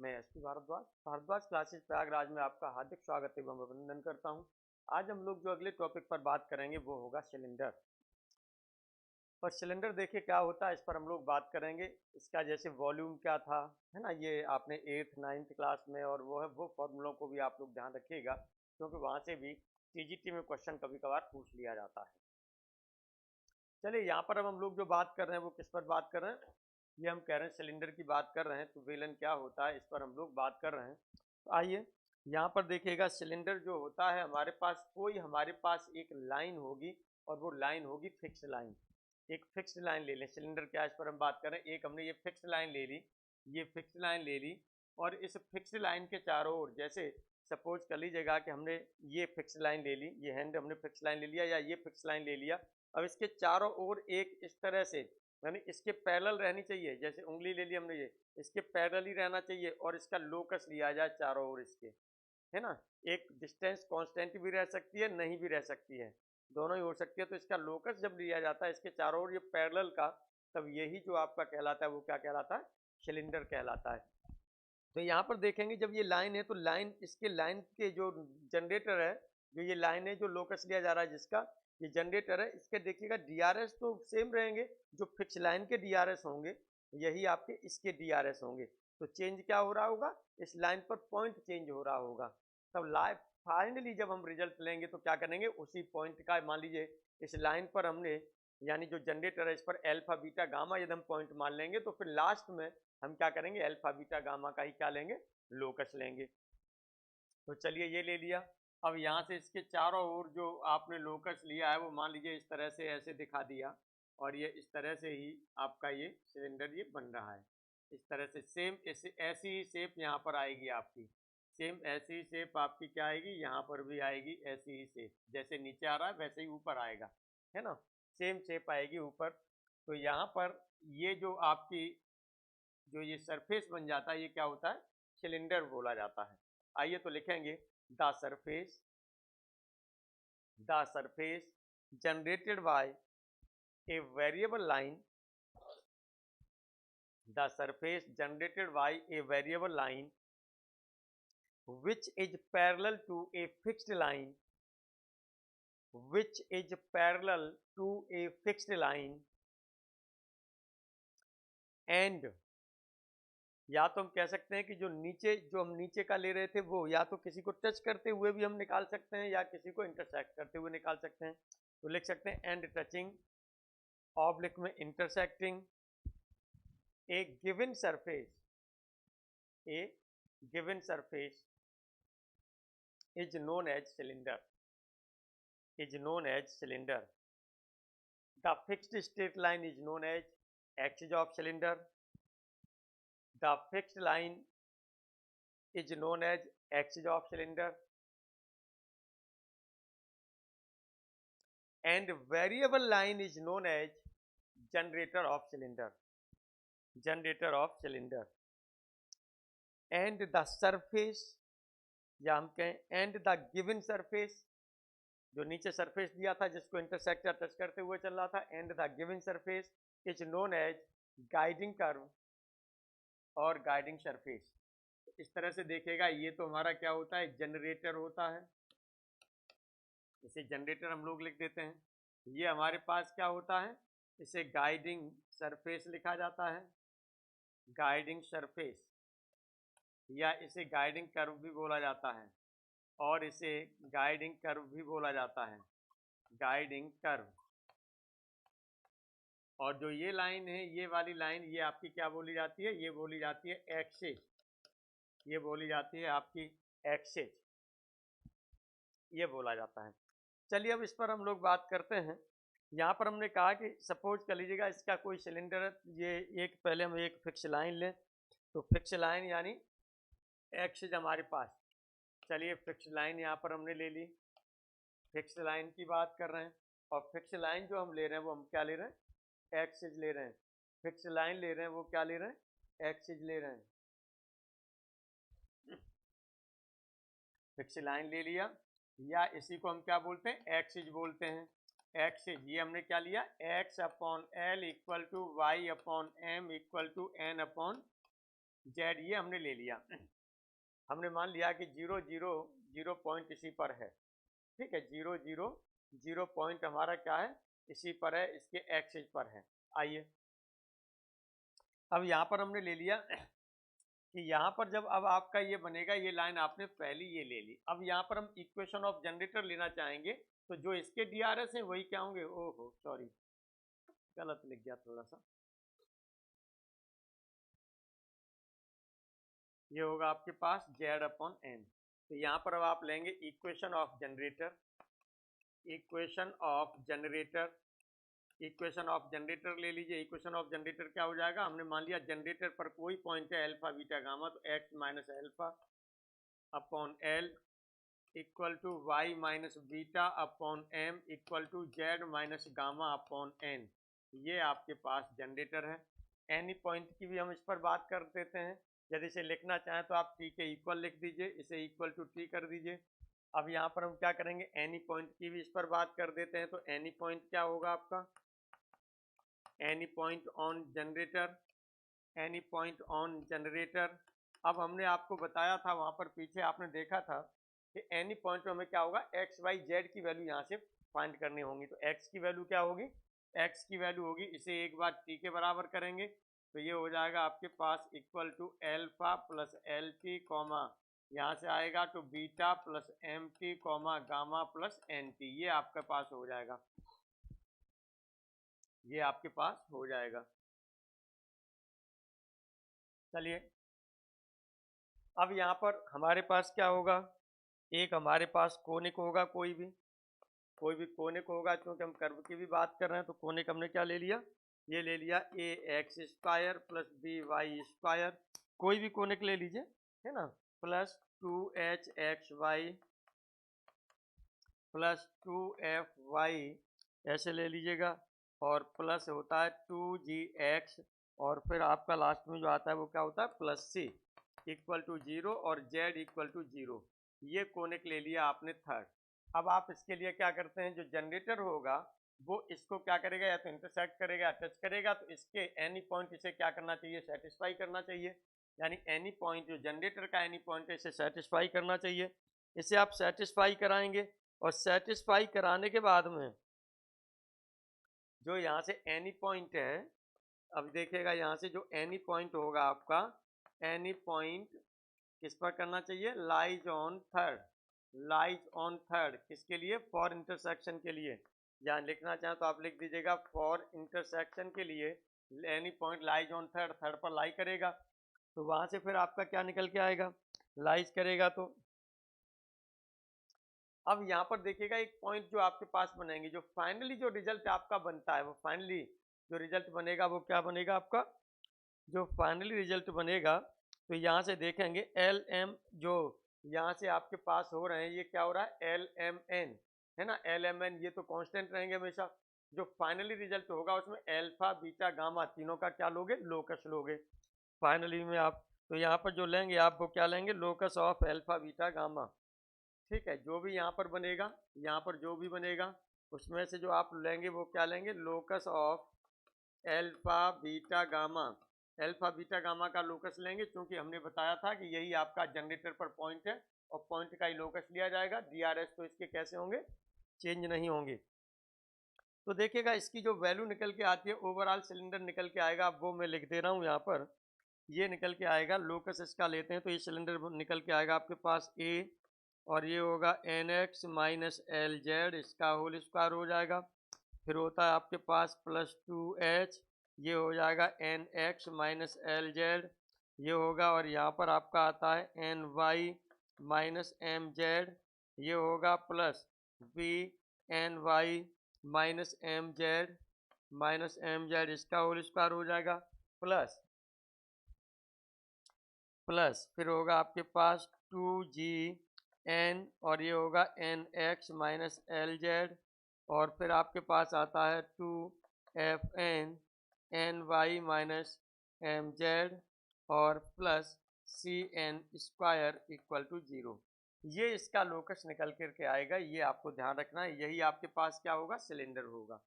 मैं SP Bhardwaj Bhardwaj classes Prayagraj में आपका हार्दिक स्वागत एवं अभिनंदन करता हूं। आज हम लोग जो अगले टॉपिक पर बात करेंगे वो होगा सिलेंडर। और सिलेंडर देखिए क्या होता है, इस पर हम लोग बात करेंगे। इसका जैसे वॉल्यूम क्या था, है ना, ये आपने 8th 9th क्लास में, और वो है वो फॉर्मूलों को भी आप लोग ध्यान रखिएगा, क्योंकि वहाँ से भी टीजीटी में क्वेश्चन कभी कभार पूछ लिया जाता है। चलिए, यहाँ पर अब हम लोग जो बात कर रहे हैं वो किस पर बात कर रहे हैं, ये हम कह रहे हैं सिलेंडर की बात कर रहे हैं। तो वेलन क्या होता है इस पर हम लोग बात कर रहे हैं। तो आइए यहाँ पर देखिएगा, सिलेंडर जो होता है हमारे पास एक लाइन होगी, और वो लाइन होगी फिक्स लाइन। एक फिक्स लाइन ले लें, सिलेंडर क्या है इस पर हम बात करें। एक हमने ये फिक्स लाइन ले ली, ये फिक्स लाइन ले ली, और इस फिक्स लाइन के चारों ओर, जैसे सपोज कर लीजिएगा कि हमने ये फिक्स लाइन ले ली, ये हैंड हमने फिक्स लाइन ले लिया या ये फिक्स लाइन ले लिया। अब इसके चारों ओर एक इस तरह से, यानी इसके पैरेलल रहनी चाहिए, जैसे उंगली ले ली हमने, ये इसके पैरेलल ही रहना चाहिए, और इसका लोकस लिया जाए चारों ओर इसके, है ना। एक डिस्टेंस कांस्टेंट भी रह सकती है, नहीं भी रह सकती है, दोनों ही हो सकती है। तो इसका लोकस जब लिया जाता है इसके चारों ओर ये पैरेलल का, तब यही जो आपका कहलाता है वो क्या कहलाता है, सिलेंडर कहलाता है। तो यहाँ पर देखेंगे जब ये लाइन है, तो लाइन, इसके लाइन के जो जनरेटर है, जो ये लाइन है जो लोकस लिया जा रहा है जिसका, ये जनरेटर है, इसके देखिएगा डीआरएस तो सेम रहेंगे, जो फिक्स लाइन के डीआरएस होंगे यही आपके इसके डीआरएस होंगे। तो चेंज क्या हो रहा होगा, इस लाइन पर पॉइंट चेंज हो रहा होगा। तब लाइव फाइनली जब हम रिजल्ट लेंगे तो क्या करेंगे, उसी पॉइंट का, मान लीजिए इस लाइन पर हमने, यानी जो जनरेटर है इस पर अल्फा बीटा गामा यदि हम पॉइंट मान लेंगे, तो फिर लास्ट में हम क्या करेंगे, अल्फा बीटा गामा का ही क्या लेंगे, लोकस लेंगे। तो चलिए ये ले लिया। अब यहाँ से इसके चारों ओर जो आपने लोकस लिया है वो मान लीजिए इस तरह से ऐसे दिखा दिया, और ये इस तरह से ही आपका ये सिलेंडर ये बन रहा है। इस तरह से सेम ऐसी ही शेप यहाँ पर आएगी आपकी, सेम ऐसी ही शेप आपकी क्या आएगी, यहाँ पर भी आएगी ऐसी ही शेप, जैसे नीचे आ रहा है वैसे ही ऊपर आएगा, है ना, सेम शेप आएगी ऊपर। तो यहाँ पर ये जो आपकी, जो ये सरफेस बन जाता है, ये क्या होता है, सिलेंडर बोला जाता है। आइए तो लिखेंगे, the surface, generated by a variable line, the surface generated by a variable line which is parallel to a fixed line, which is parallel to a fixed line, and या तो हम कह सकते हैं कि जो हम नीचे का ले रहे थे वो या तो किसी को टच करते हुए भी हम निकाल सकते हैं, या किसी को इंटरसेक्ट करते हुए निकाल सकते हैं। तो लिख सकते हैं एंड टचिंग, ऑब्लिक में intersecting, A given surface, A given surface is known as cylinder, is known as cylinder. The fixed straight line is known as axis of cylinder. The fixed line is known as axis of cylinder. And variable line is known as generator of cylinder. Generator of cylinder. And the surface, या हम कहें and the given surface, जो नीचे surface दिया था जिसको intersect या touch करते हुए चल रहा था, and the given surface is known as guiding curve और गाइडिंग सरफेस। इस तरह से देखेगा, ये तो हमारा क्या होता है, जनरेटर होता है, इसे जनरेटर हम लोग लिख देते हैं। ये हमारे पास क्या होता है, इसे गाइडिंग सरफेस लिखा जाता है, गाइडिंग सरफेस, या इसे गाइडिंग कर्व भी बोला जाता है, और इसे गाइडिंग कर्व भी बोला जाता है, गाइडिंग कर्व। और जो ये लाइन है, ये वाली लाइन, ये आपकी क्या बोली जाती है, ये बोली जाती है एक्सिस, ये बोली जाती है आपकी एक्सिस, ये बोला जाता है। चलिए अब इस पर हम लोग बात करते हैं। यहाँ पर हमने कहा कि सपोज कर लीजिएगा इसका कोई सिलेंडर है, ये एक, पहले हम एक फिक्स लाइन लें, तो फिक्स लाइन यानी एक्सिस हमारे पास। चलिए फिक्स लाइन यहाँ पर हमने ले ली, फिक्स लाइन की बात कर रहे हैं, और फिक्स लाइन जो हम ले रहे हैं वो हम क्या ले रहे हैं, एक्सिस ले रहे हैं। फिक्स लाइन ले रहे हैं वो क्या ले रहे हैं, एक्सिस ले रहे हैं। फिक्स लाइन ले लिया, या इसी को हम क्या बोलते हैं, एक्सिस बोलते हैं। एक्सिस, ये हमने क्या लिया, x upon L equal to Y upon M equal to n upon z ये हमने ले लिया। हमने मान लिया कि 0 0 0 पॉइंट इसी पर है, ठीक है, 0 0 0 पॉइंट हमारा क्या है, इसी पर है, इसके एक्सिस पर है। आइए अब यहाँ पर हमने ले लिया कि यहाँ पर जब अब आपका ये बनेगा, ये लाइन आपने पहली ये ले ली, अब यहाँ पर हम इक्वेशन ऑफ जनरेटर लेना चाहेंगे, तो जो इसके डीआरएस हैं वही क्या होंगे, ओहो सॉरी गलत लिख गया थोड़ा सा, ये होगा आपके पास जेड अपॉन एन। तो यहाँ पर अब आप लेंगे equation of generator, equation of generator, equation of generator ले लीजिए। इक्वेशन ऑफ जनरेटर क्या हो जाएगा, हमने मान लिया जनरेटर पर कोई पॉइंट है अल्फा बीटा गामा, तो x minus alpha upon L equal to y minus beta upon M equal to z minus gamma upon N. ये आपके पास जनरेटर है। एनी पॉइंट की भी हम इस पर बात कर देते हैं, यदि इसे लिखना चाहें तो आप टी के इक्वल लिख दीजिए, इसे इक्वल टू टी कर दीजिए। अब यहाँ पर हम क्या करेंगे, एनी पॉइंट की भी इस पर बात कर देते हैं, तो एनी पॉइंट क्या होगा आपका, any point on generator, any point on generator. अब हमने आपको बताया था वहाँ पर पीछे आपने देखा था कि एनी पॉइंट में हमें क्या होगा, एक्स वाई जेड की वैल्यू यहाँ से फाइंड करनी होंगी। तो एक्स की वैल्यू क्या होगी, एक्स की वैल्यू होगी, इसे एक बार टी के बराबर करेंगे तो ये हो जाएगा आपके पास equal to alpha plus L T comma, यहाँ से आएगा तो beta plus M T comma gamma plus N T. ये आपके पास हो जाएगा, ये आपके पास हो जाएगा। चलिए अब यहाँ पर हमारे पास क्या होगा, एक हमारे पास कोनिक होगा, कोई भी कोनिक होगा, क्योंकि हम कर्व की भी बात कर रहे हैं। तो कोनिक हमने क्या ले लिया, ये ले लिया A X square plus B Y square, कोई भी कोनिक ले लीजिए, है ना, plus 2h X Y plus 2f Y ऐसे ले लीजिएगा, और प्लस होता है 2g(x), और फिर आपका लास्ट में जो आता है वो क्या होता है, प्लस c इक्वल टू 0 और z इक्वल टू 0। ये कोनिक ले लिया आपने थर्ड। अब आप इसके लिए क्या करते हैं, जो जनरेटर होगा वो इसको क्या करेगा, या तो इंटरसेक्ट करेगा या टच करेगा, तो इसके एनी पॉइंट इसे क्या करना चाहिए, सेटिस्फाई करना चाहिए। यानी एनी पॉइंट जो जनरेटर का एनी पॉइंट है इसे सेटिस्फाई करना चाहिए। इसे आप सेटिस्फाई कराएंगे, और सेटिस्फाई कराने के बाद में जो यहाँ से एनी पॉइंट है, अब देखिएगा यहाँ से जो एनी पॉइंट होगा आपका, एनी पॉइंट किस पर करना चाहिए, lies on third, lies on third किसके लिए, फॉर इंटरसेक्शन के लिए। यहाँ लिखना चाहें तो आप लिख दीजिएगा फॉर इंटरसेक्शन के लिए any point lies on third, third पर लाई करेगा, तो वहां से फिर आपका क्या निकल के आएगा, लाइज करेगा। तो अब यहाँ पर देखिएगा एक पॉइंट जो आपके पास बनाएंगे, जो फाइनली जो रिजल्ट आपका बनता है, वो फाइनली जो रिजल्ट बनेगा वो क्या बनेगा आपका, जो फाइनली रिजल्ट बनेगा, तो यहाँ से देखेंगे एल एम, जो यहाँ से आपके पास हो रहे हैं ये क्या हो रहा है, एल एम एन, है ना, एल एम एन ये तो कांस्टेंट रहेंगे हमेशा। जो फाइनली रिजल्ट होगा उसमें एल्फा बीटा गामा तीनों का क्या लोगे, लोकस लोगे फाइनली में आप। तो यहाँ पर जो लेंगे आप वो क्या लेंगे, locus of alpha beta gamma, ठीक है। जो भी यहाँ पर बनेगा, यहाँ पर जो भी बनेगा उसमें से जो आप लेंगे वो क्या लेंगे, locus of alpha beta gamma, alpha beta gamma का लोकस लेंगे, क्योंकि हमने बताया था कि यही आपका जनरेटर पर पॉइंट है और पॉइंट का ही लोकस लिया जाएगा। डीआरएस तो इसके कैसे होंगे, चेंज नहीं होंगे। तो देखिएगा इसकी जो वैल्यू निकल के आती है, ओवरऑल सिलेंडर निकल के आएगा, अब वो मैं लिख दे रहा हूँ यहाँ पर, ये निकल के आएगा, लोकस इसका लेते हैं तो ये सिलेंडर निकल के आएगा आपके पास ए, और ये होगा N x minus L z, इसका होल स्क्वायर हो जाएगा। फिर होता है आपके पास प्लस 2h, ये हो जाएगा n x minus L z, ये होगा, और यहाँ पर आपका आता है n Y minus M z, ये होगा plus b n Y minus M z minus M z, इसका होल स्क्वायर हो जाएगा, प्लस फिर होगा आपके पास 2g(n), और ये होगा N x minus L Z, और फिर आपके पास आता है 2fn N Y minus M Z, और plus cn square equal to 0। ये इसका लोकस निकल करके आएगा, ये आपको ध्यान रखना है। यही आपके पास क्या होगा, सिलेंडर होगा,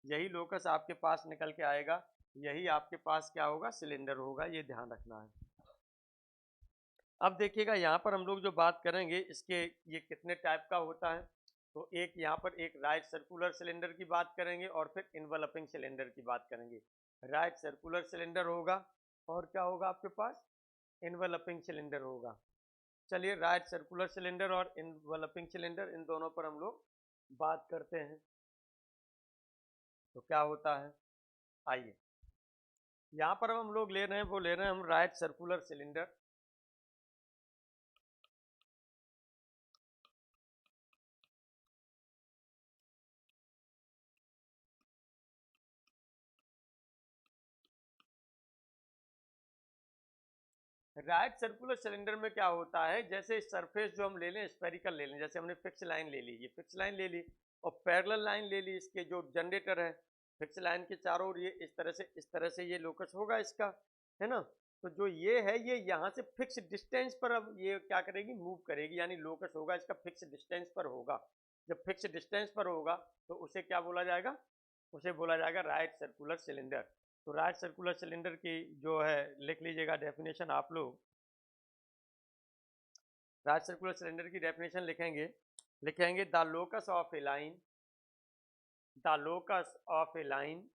यही लोकस आपके पास निकल के आएगा, यही आपके पास क्या होगा, सिलेंडर होगा, ये ध्यान रखना है। अब देखिएगा यहाँ पर हम लोग जो बात करेंगे इसके ये कितने टाइप का होता है, तो एक यहाँ पर एक राइट सर्कुलर सिलेंडर की बात करेंगे और फिर इन्वेलपिंग सिलेंडर की बात करेंगे। राइट सर्कुलर सिलेंडर होगा और क्या होगा आपके पास, इन्वेलपिंग सिलेंडर होगा। चलिए राइट सर्कुलर सिलेंडर और इन्वेलपिंग सिलेंडर इन दोनों पर हम लोग बात करते हैं, तो क्या होता है। आइए यहाँ पर हम लोग ले रहे हैं, वो ले रहे हैं हम right circular cylinder. Right circular cylinder में क्या होता है, जैसे सरफेस जो हम ले लें स्फेरिकल ले लें, जैसे हमने फिक्स लाइन ले ली, ये फिक्स लाइन ले ली और पैरेलल लाइन ले ली, इसके जो जनरेटर है फिक्स लाइन के चारों ओर ये इस तरह से ये लोकस होगा इसका, है ना। तो जो ये है ये यहाँ से फिक्स डिस्टेंस पर अब ये क्या करेगी, मूव करेगी, यानी लोकस होगा इसका फिक्स डिस्टेंस पर होगा। जब फिक्स डिस्टेंस पर होगा तो उसे क्या बोला जाएगा, उसे बोला जाएगा राइट सर्कुलर सिलेंडर। तो राइट सर्कुलर सिलेंडर की जो है लिख लीजिएगा डेफिनेशन आप लोग। राइट सर्कुलर सिलेंडर की डेफिनेशन लिखेंगे the locus of A line, the locus of A line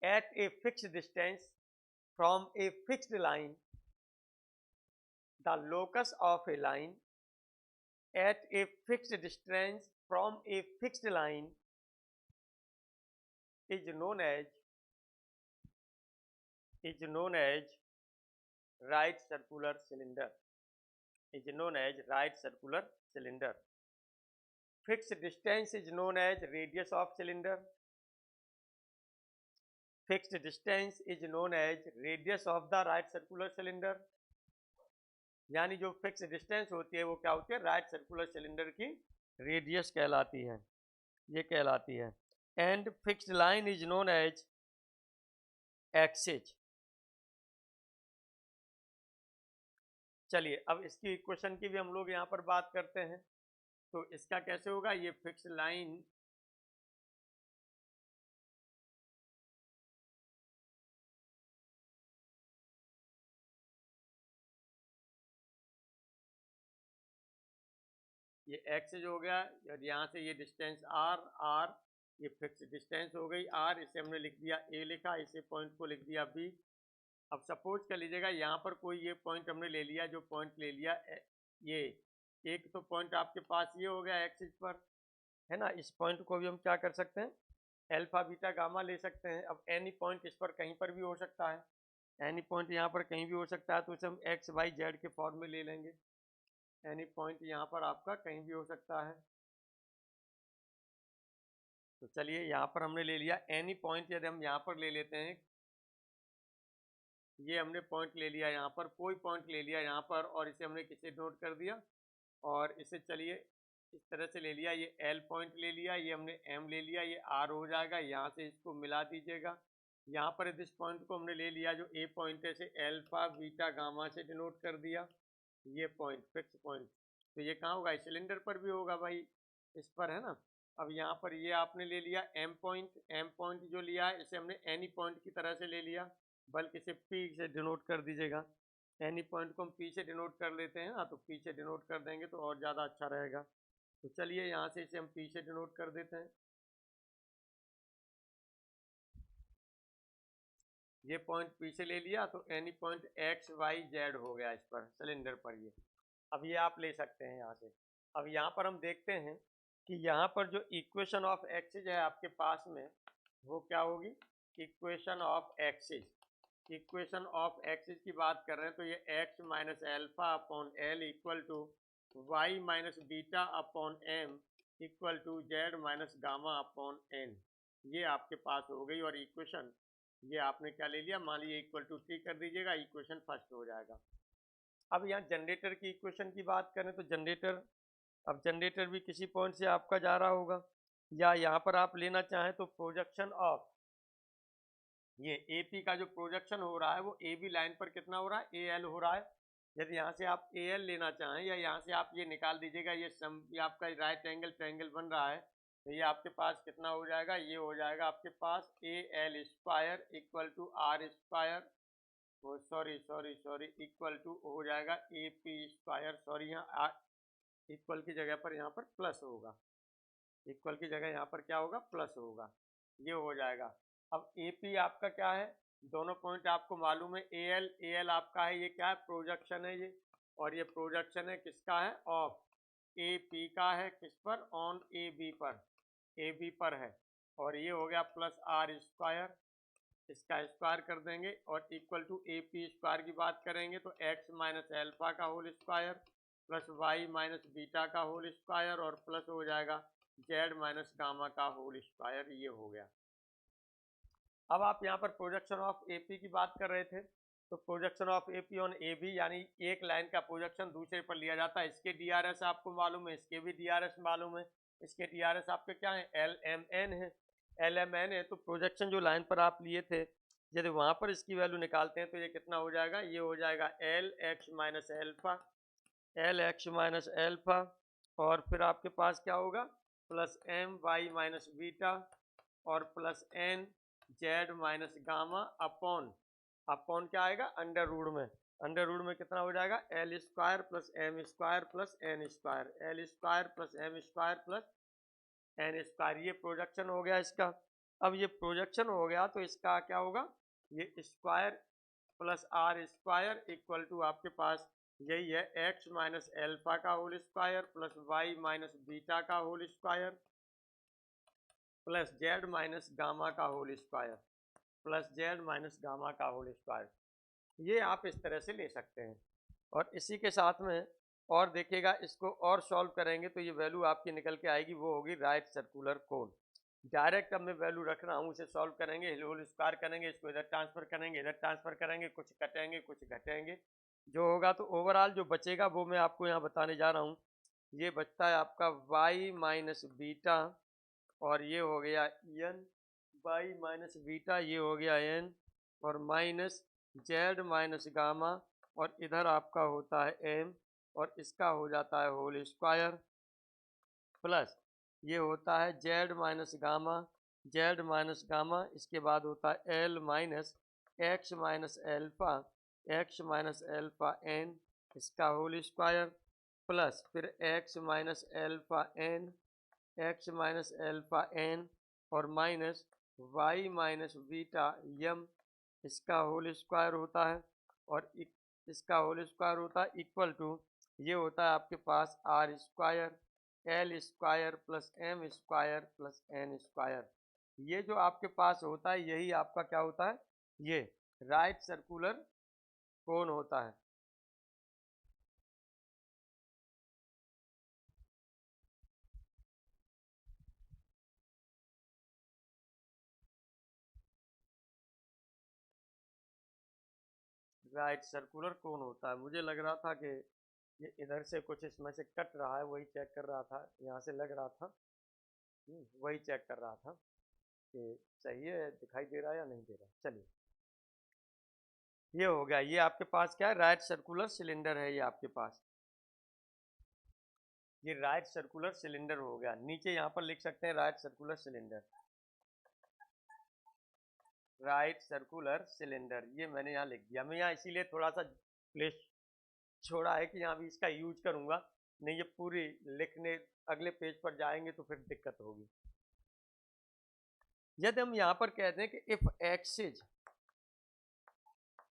at a fixed distance from a fixed line, the locus of a line at a fixed distance from a fixed line is known as right circular cylinder, is known as right circular cylinder. Fixed distance is known as radius of cylinder, fixed distance is known as radius of the right circular cylinder, यानी जो fix distance होती है वो क्या होती है, right circular cylinder की radius कहलाती है, ये कहलाती है। And fixed line is known as axis. चलिए अब इसकी इक्वेशन की भी हम लोग यहाँ पर बात करते हैं, तो इसका कैसे होगा, ये फिक्स्ड लाइन ये एक्सिस हो गया और यहाँ से ये डिस्टेंस आर, ये फिक्स डिस्टेंस हो गई आर, इसे हमने लिख दिया ए लिखा, इसे पॉइंट को लिख दिया बी। अब सपोज कर लीजिएगा यहाँ पर कोई ये पॉइंट हमने ले लिया, जो पॉइंट ले लिया ये एक तो पॉइंट आपके पास ये हो गया एक्सिस पर, है ना। इस पॉइंट को भी हम क्या कर सकते हैं, अल्फा बीटा गामा ले सकते हैं। अब एनी पॉइंट इस पर कहीं पर भी हो सकता है, एनी पॉइंट यहाँ पर कहीं भी हो सकता है, तो इसे हम एक्स वाई जेड के फॉर्म में ले लेंगे। एनी पॉइंट यहाँ पर आपका कहीं भी हो सकता है, तो चलिए यहाँ पर हमने ले लिया एनी पॉइंट। यदि हम यहाँ पर ले लेते हैं, ये हमने पॉइंट ले लिया यहाँ पर, कोई पॉइंट ले लिया यहाँ पर और इसे हमने किसे नोट कर दिया, और इसे चलिए इस तरह से ले लिया, ये एल पॉइंट ले लिया, ये हमने एम ले लिया, ये आर हो जाएगा। यहाँ से इसको मिला दीजिएगा, यहाँ पर इस पॉइंट को हमने ले लिया जो ए पॉइंट है, इसे एल्फा बीटा गामा से डिनोट कर दिया, ये पॉइंट फिक्स पॉइंट। तो ये कहाँ होगा, सिलेंडर पर भी होगा भाई, इस पर, है ना। अब यहाँ पर ये आपने ले लिया एम पॉइंट जो लिया है इसे हमने एनी पॉइंट की तरह से ले लिया, बल्कि इसे पी से डिनोट कर दीजिएगा। एनी पॉइंट को हम पी से डिनोट कर लेते हैं ना, तो पी से डिनोट कर देंगे तो और ज़्यादा अच्छा रहेगा। तो चलिए यहाँ से इसे हम पी से डिनोट कर देते हैं। ये पॉइंट पी से ले लिया, तो any point x y z हो गया इस पर, सिलेंडर पर ये। अब ये आप ले सकते हैं यहाँ से। अब यहाँ पर हम देखते हैं कि यहाँ पर जो इक्वेशन ऑफ एक्सिस है आपके पास में, वो क्या होगी, equation of axis. Equation of axis की बात कर रहे हैं तो ये x minus alpha upon L equal to y minus beta upon M equal to z minus gamma upon N, ये आपके पास हो गई। और इक्वेशन ये आपने क्या ले लिया, मान लीजिए इक्वल टू टी कर दीजिएगा, इक्वेशन फर्स्ट हो जाएगा। अब यहाँ जनरेटर की इक्वेशन की बात करें तो जनरेटर, अब जनरेटर भी किसी पॉइंट से आपका जा रहा होगा, या यहाँ पर आप लेना चाहें तो प्रोजेक्शन ऑफ ये ए पी का जो प्रोजेक्शन हो रहा है वो ए बी लाइन पर कितना हो रहा है, ए एल हो रहा है। यदि यहाँ से आप ए एल लेना चाहें, या यहाँ से आप ये निकाल दीजिएगा, ये आपका राइट एंगल ट्रायंगल बन रहा है, तो ये आपके पास कितना हो जाएगा, ये हो जाएगा आपके पास AL² equal to R², sorry equal to हो जाएगा AP², सॉरी यहाँ इक्वल की जगह पर यहाँ पर प्लस होगा, इक्वल की जगह यहाँ पर क्या होगा, प्लस होगा, ये हो जाएगा। अब AP आपका क्या है, दोनों पॉइंट आपको मालूम है, AL आपका है, ये क्या है, प्रोजेक्शन है ये, और ये प्रोजेक्शन है किसका है, ऑफ AP का है, किस पर, ऑन AB पर है, और ये हो गया प्लस R², इसका स्क्वायर कर देंगे, और इक्वल टू AP² की बात करेंगे तो x माइनस एल्फा का whole square plus y minus beta का होल स्क्वायर और प्लस हो जाएगा z माइनस गामा का होल स्क्वायर, ये हो गया। अब आप यहाँ पर प्रोजेक्शन ऑफ AP की बात कर रहे थे, तो projection of AP on AB यानी एक लाइन का प्रोजेक्शन दूसरे पर लिया जाता है, इसके DRS आपको मालूम है, इसके भी DRS मालूम है, इसके DRS आपके क्या है, LMN है, LMN है। तो प्रोजेक्शन जो लाइन पर आप लिए थे, यदि वहाँ पर इसकी वैल्यू निकालते हैं तो ये कितना हो जाएगा, ये हो जाएगा LX माइनस एल्फा, और फिर आपके पास क्या होगा, प्लस MY माइनस बीटा और plus N Z minus gamma upon क्या आएगा, अंडर रूट में कितना हो जाएगा, L² plus M² plus N², L² plus M² plus N², ये प्रोजेक्शन हो गया इसका। अब ये प्रोजेक्शन हो गया तो इसका क्या होगा, ये square plus R² equal to आपके पास यही है x माइनस एल्फा का whole square plus y minus beta का whole square plus z minus gamma का whole square plus z minus gamma का होल स्क्वायर, ये आप इस तरह से ले सकते हैं। और इसी के साथ में और देखिएगा, इसको और सॉल्व करेंगे तो ये वैल्यू आपकी निकल के आएगी, वो होगी राइट सर्कुलर कोन। डायरेक्ट अब मैं वैल्यू रख रहा हूँ, इसे सॉल्व करेंगे, होल स्क्वायर करेंगे, इसको इधर ट्रांसफर करेंगे, इधर ट्रांसफर करेंगे, कुछ कटेंगे कुछ घटेंगे, जो होगा तो ओवरऑल जो बचेगा वो मैं आपको यहाँ बताने जा रहा हूँ। ये बचता है आपका y माइनस बीटा, और ये हो गया n, y माइनस बीटा, ये हो गया n, और माइनस z माइनस गामा, और इधर आपका होता है m, और इसका हो जाता है होल स्क्वायर प्लस ये होता है z माइनस गामा, इसके बाद होता है l minus x minus alpha n, इसका होल स्क्वायर प्लस फिर x माइनस एल्फा n और minus y minus beta m, इसका होल स्क्वायर होता है, और इसका होल स्क्वायर होता है इक्वल टू ये होता है आपके पास R² L² plus M² plus N²। ये जो आपके पास होता है यही आपका क्या होता है, ये राइट सर्कुलर कोन होता है। राइट सर्कुलर कोन होता है। मुझे लग रहा था कि ये इधर से कुछ इसमें से कट रहा है, वही चेक कर रहा था, यहाँ से लग रहा था, वही चेक कर रहा था कि सही है, दिखाई दे रहा है या नहीं दे रहा। चलिए, ये हो गया, ये आपके पास क्या है, राइट सर्कुलर सिलेंडर है, ये आपके पास ये राइट सर्कुलर सिलेंडर हो गया। नीचे यहाँ पर लिख सकते हैं राइट सर्कुलर सिलेंडर, ये मैंने यहाँ लिख दिया। मैं यहाँ इसीलिए थोड़ा सा प्लेस छोड़ा है कि यहाँ भी इसका यूज करूंगा, नहीं ये पूरी लिखने अगले पेज पर जाएंगे तो फिर दिक्कत होगी। यदि हम यहाँ पर कहते हैं कि इफ एक्सिस,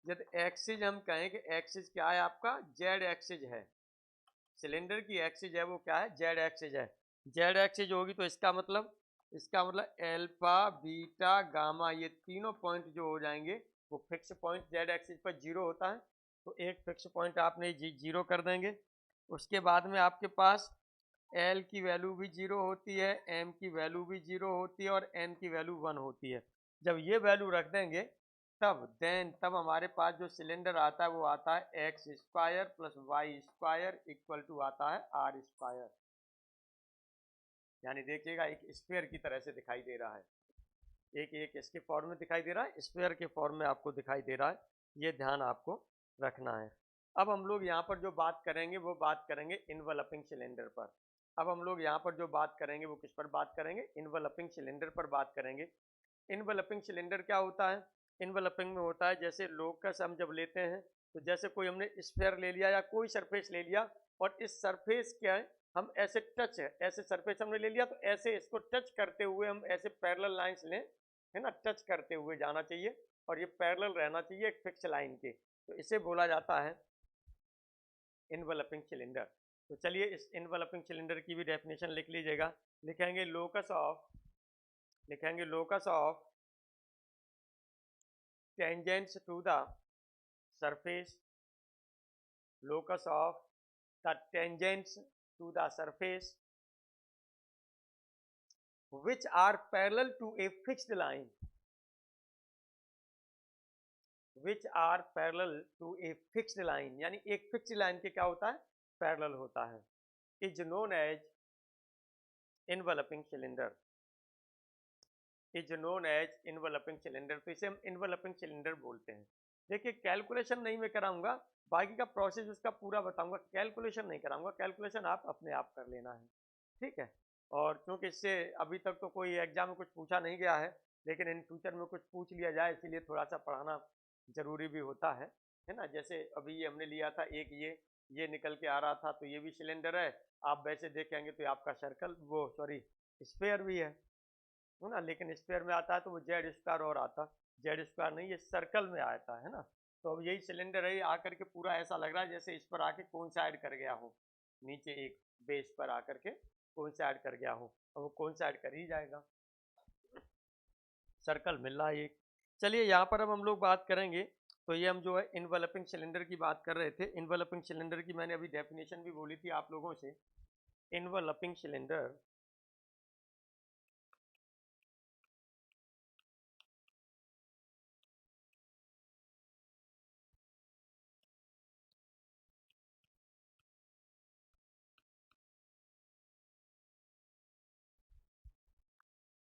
यदि एक्सिस हम कहें कि एक्सिस क्या है आपका, जेड एक्सिस है, सिलेंडर की एक्सिस है वो क्या है, जेड एक्सिस है। जेड एक्सिस होगी तो इसका मतलब एल्फा बीटा गामा, ये तीनों पॉइंट जो हो जाएंगे वो फिक्स पॉइंट जेड एक्सिस पर जीरो होता है, तो एक फिक्स पॉइंट आपने जीरो कर देंगे। उसके बाद में आपके पास एल की वैल्यू भी जीरो होती है, एम की वैल्यू भी जीरो होती है, और एन की वैल्यू 1 होती है। जब ये वैल्यू रख देंगे तब हमारे पास जो सिलेंडर आता है वो आता है x² plus y² equal to आता है R²। यानी देखिएगा एक स्फीयर की तरह से दिखाई दे रहा है, एक इसके फॉर्म में दिखाई दे रहा है, स्फीयर के फॉर्म में आपको दिखाई दे रहा है, ये ध्यान आपको रखना है। अब हम लोग यहाँ पर जो बात करेंगे वो बात करेंगे इनवलपिंग सिलेंडर पर। अब हम लोग यहाँ पर जो बात करेंगे वो किस पर बात करेंगे, इनवलपिंग सिलेंडर पर बात करेंगे। इनवलपिंग सिलेंडर क्या होता है, इनवलपिंग में होता है जैसे लोकस हम जब लेते हैं तो जैसे कोई हमने स्फीयर ले लिया या कोई सरफेस ले लिया और इस सरफेस के हम ऐसे टच है, ऐसे सरफेस हमने ले लिया तो ऐसे इसको टच करते हुए हम ऐसे पैरेलल लाइंस लें, है ना, टच करते हुए जाना चाहिए और ये पैरेलल रहना चाहिए एक फिक्स लाइन के, तो इसे बोला जाता है इनवलपिंग सिलेंडर। तो चलिए इस इनवलपिंग सिलेंडर की भी डेफिनेशन लिख लीजिएगा। लिखेंगे locus of tangents to the surface, locus of the tangents to the surface which are parallel to a fixed line, which are parallel to a fixed line, यानी एक फिक्स लाइन के क्या होता है, पैरेलल होता है, is known as enveloping cylinder, is known as enveloping cylinder। तो इसे हम enveloping cylinder बोलते हैं। देखिए कैलकुलेशन नहीं मैं कराऊंगा, बाकी का प्रोसेस उसका पूरा बताऊंगा, कैलकुलेशन नहीं कराऊंगा, कैलकुलेशन आप अपने आप कर लेना है, ठीक है। और क्योंकि इससे अभी तक तो कोई एग्जाम में कुछ पूछा नहीं गया है, लेकिन इन फ्यूचर में कुछ पूछ लिया जाए इसीलिए थोड़ा सा पढ़ाना जरूरी भी होता है ना। जैसे अभी ये हमने लिया था एक ये निकल के आ रहा था, तो ये भी सिलेंडर है, आप वैसे देखेंगे तो आपका सर्कल वो सॉरी स्फीयर भी है ना, लेकिन स्फीयर में आता है तो वो जेड स्क्वायर और आता, जेड स्क्वायर नहीं ये सर्कल में आता है ना। तो अब यही सिलेंडर है, आकर के पूरा ऐसा लग रहा है जैसे इस पर आके कोइंसाइड कर गया हो, नीचे एक बेस पर आकर के कोइंसाइड कर गया हो, और वो कोइंसाइड कर ही जाएगा, सर्कल मिल रहा है एक। चलिए यहाँ पर अब हम लोग बात करेंगे, तो ये हम जो है इनवलपिंग सिलेंडर की बात कर रहे थे। इनवलपिंग सिलेंडर की मैंने अभी डेफिनेशन भी बोली थी आप लोगों से। इनवलपिंग सिलेंडर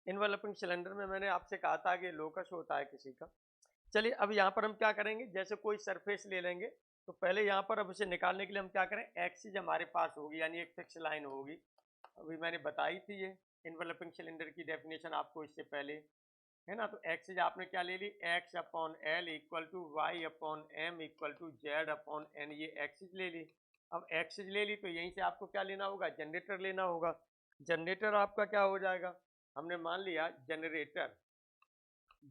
इनवलपिंग सिलेंडर में मैंने आपसे कहा था कि लोकस होता है किसी का। चलिए अब यहाँ पर हम क्या करेंगे, जैसे कोई सरफेस ले लेंगे तो पहले यहाँ पर अब उसे निकालने के लिए हम क्या करें, एक्सिस हमारे पास होगी यानी एक फिक्स लाइन होगी, अभी मैंने बताई थी ये इनवलपिंग सिलेंडर की डेफिनेशन आपको इससे पहले, है ना। तो एक्सिस आपने क्या ले ली, X upon L equal to Y upon M equal to Z upon N, ये एक्सिस ले ली। अब एक्सिस ले ली तो यहीं से आपको क्या लेना होगा, जनरेटर लेना होगा। जनरेटर आपका क्या हो जाएगा, हमने मान लिया जनरेटर,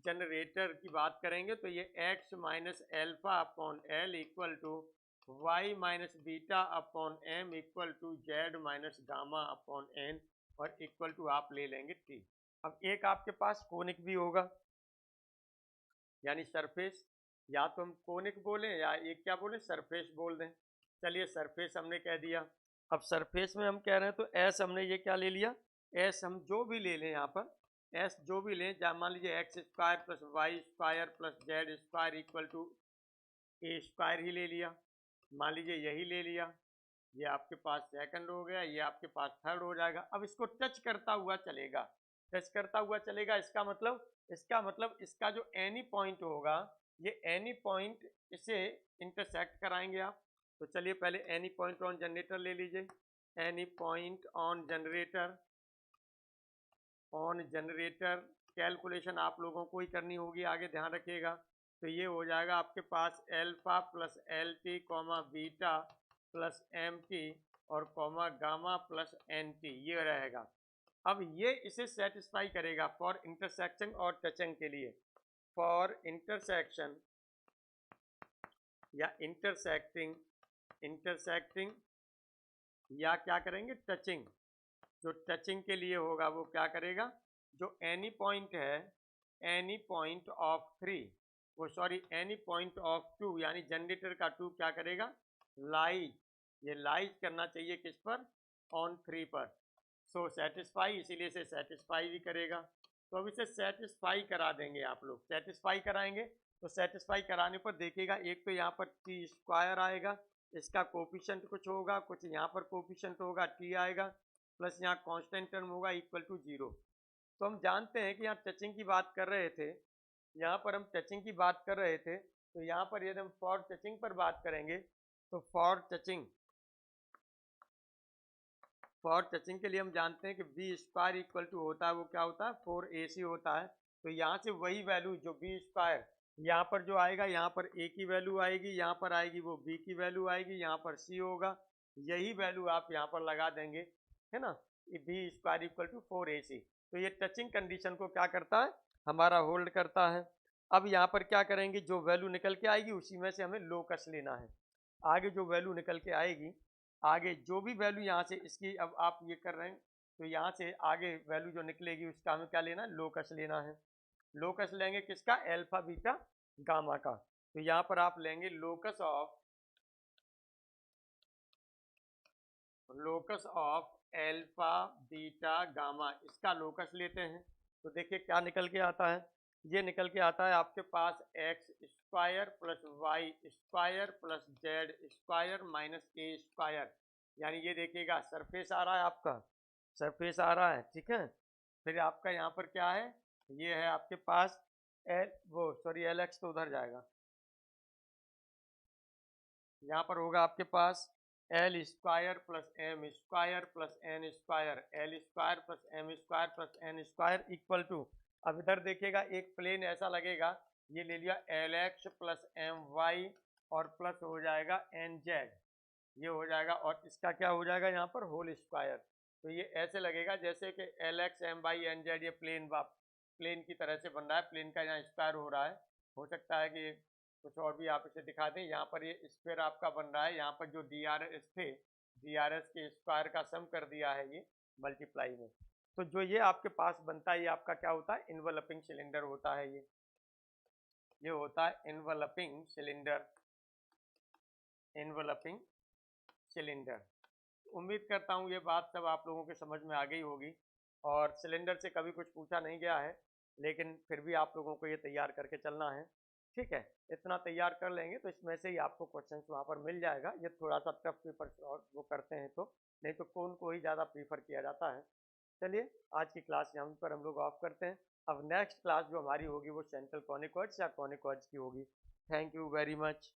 जनरेटर की बात करेंगे तो ये x minus alpha upon L equal to y minus beta upon M equal to z minus gamma upon n और इक्वल टू आप ले लेंगे t। अब एक आपके पास कोनिक भी होगा, यानी सरफेस, या तो हम कोनिक बोलें या एक क्या बोलें, सरफेस बोल दें। चलिए सरफेस हमने कह दिया। अब सरफेस में हम कह रहे हैं तो एस हमने ये क्या ले लिया, एस हम जो भी ले लें यहाँ पर, एस जो भी लें, जहाँ मान लीजिए X square plus Y square plus Z square equal to A square ही ले लिया, मान लीजिए यही ले लिया, ये आपके पास सेकंड हो गया, ये आपके पास थर्ड हो जाएगा। अब इसको टच करता हुआ चलेगा, टच करता हुआ चलेगा, इसका मतलब इसका जो एनी पॉइंट होगा, ये एनी पॉइंट इसे इंटरसेक्ट कराएंगे आप। तो चलिए पहले एनी पॉइंट ऑन जनरेटर ले लीजिए, any point on generator, on generator calculation आप लोगों को ही करनी होगी, आगे ध्यान रखिएगा। तो ये हो जाएगा आपके पास alpha plus L T comma beta plus M T और comma gamma plus N T, ये रहेगा। अब ये इसे सेटिस्फाई करेगा फॉर इंटरसेक्शन और टचिंग के लिए, फॉर इंटरसेक्शन या इंटरसेक्टिंग, इंटरसेक्टिंग या क्या करेंगे टचिंग, जो टचिंग के लिए होगा वो क्या करेगा, जो एनी पॉइंट है, एनी पॉइंट ऑफ थ्री, वो sorry any point of two, यानी जनरेटर का टू क्या करेगा, लाइज, ये लाइज करना चाहिए किस पर, ऑन थ्री पर। सो सेटिस्फाई, इसीलिए इसे सेटिस्फाई भी करेगा। तो अब इसे सेटिस्फाई करा देंगे आप लोग, सेटिस्फाई कराएंगे तो सेटिस्फाई कराने पर देखिएगा एक तो यहाँ पर टी स्क्वायर आएगा, इसका कोफिशिएंट कुछ होगा, कुछ यहाँ पर कोफिशिएंट होगा टी आएगा, प्लस यहाँ कांस्टेंट टर्म होगा इक्वल टू जीरो। तो हम जानते हैं कि यहाँ टचिंग की बात कर रहे थे, यहाँ पर हम टचिंग की बात कर रहे थे, तो यहाँ पर यदि हम फॉर टचिंग पर बात करेंगे तो फॉर टचिंग फॉर टचिंग के लिए हम जानते हैं कि बी स्क्वायर इक्वल टू होता है, वो क्या होता है 4ac होता है। तो यहाँ से वही वैल्यू जो बी स्क्वायर यहाँ पर जो आएगा, यहाँ पर a की वैल्यू आएगी, यहाँ पर आएगी वो b की वैल्यू आएगी, यहाँ पर c होगा, यही वैल्यू आप यहाँ पर लगा देंगे, है ना, B square equal to 4ac। तो ये टचिंग कंडीशन को क्या करता है, हमारा होल्ड करता है। अब यहाँ पर क्या करेंगे, जो वैल्यू निकल के आएगी उसी में से हमें लोकस लेना है। आगे जो वैल्यू निकल के आएगी, आगे जो भी वैल्यू यहाँ से इसकी, अब आप ये कर रहे हैं तो यहाँ से आगे वैल्यू जो निकलेगी उसका हमें क्या लेना है, लोकस लेना है। लोकस लेंगे किसका, अल्फा बीटा गामा का। तो यहाँ पर आप लेंगे locus of alpha beta gamma, इसका लोकस लेते हैं। तो देखिए क्या निकल के आता है, ये निकल के आता है आपके पास X square plus Y square plus Z square minus A square, यानी ये देखिएगा सरफेस आ रहा है, आपका सरफेस आ रहा है, ठीक है। फिर आपका यहाँ पर क्या है, ये है आपके पास एल एक्स तो उधर जाएगा, यहाँ पर होगा आपके पास L square plus M square plus N square, L square plus M square plus N square equal to, अब इधर देखिएगा एक प्लेन ऐसा लगेगा, ये ले लिया l x plus m y और प्लस हो जाएगा एन जेड, ये हो जाएगा, और इसका क्या हो जाएगा यहाँ पर होल स्क्वायर। तो ये ऐसे लगेगा जैसे कि l x m y n z, ये प्लेन की तरह से बन रहा है, प्लेन का यहाँ स्क्वायर हो रहा है। हो सकता है कि कुछ और भी आप इसे दिखा दें, यहाँ पर ये स्क्वायर आपका बन रहा है, यहाँ पर जो डी आर एस थे, डी आर एस के स्क्वायर का सम कर दिया है ये मल्टीप्लाई में। तो जो ये आपके पास बनता है, ये आपका क्या होता है, इन्वेलपिंग सिलेंडर होता है, ये होता है इन्वेलपिंग सिलेंडर, इन्वेलपिंग सिलेंडर। उम्मीद करता हूँ ये बात सब आप लोगों के समझ में आ गई होगी, और सिलेंडर से कभी कुछ पूछा नहीं गया है, लेकिन फिर भी आप लोगों को ये तैयार करके चलना है, ठीक है। इतना तैयार कर लेंगे तो इसमें से ही आपको क्वेश्चंस वहाँ पर मिल जाएगा। ये थोड़ा सा टफ पेपर और वो करते हैं तो, नहीं तो कौन को ही ज़्यादा प्रीफर किया जाता है। चलिए आज की क्लास यहाँ पर हम लोग ऑफ करते हैं। अब नेक्स्ट क्लास जो हमारी होगी वो सेंट्रल कॉनिक वर्ड्स या कॉनिक वर्ड्स की होगी। Thank you very much.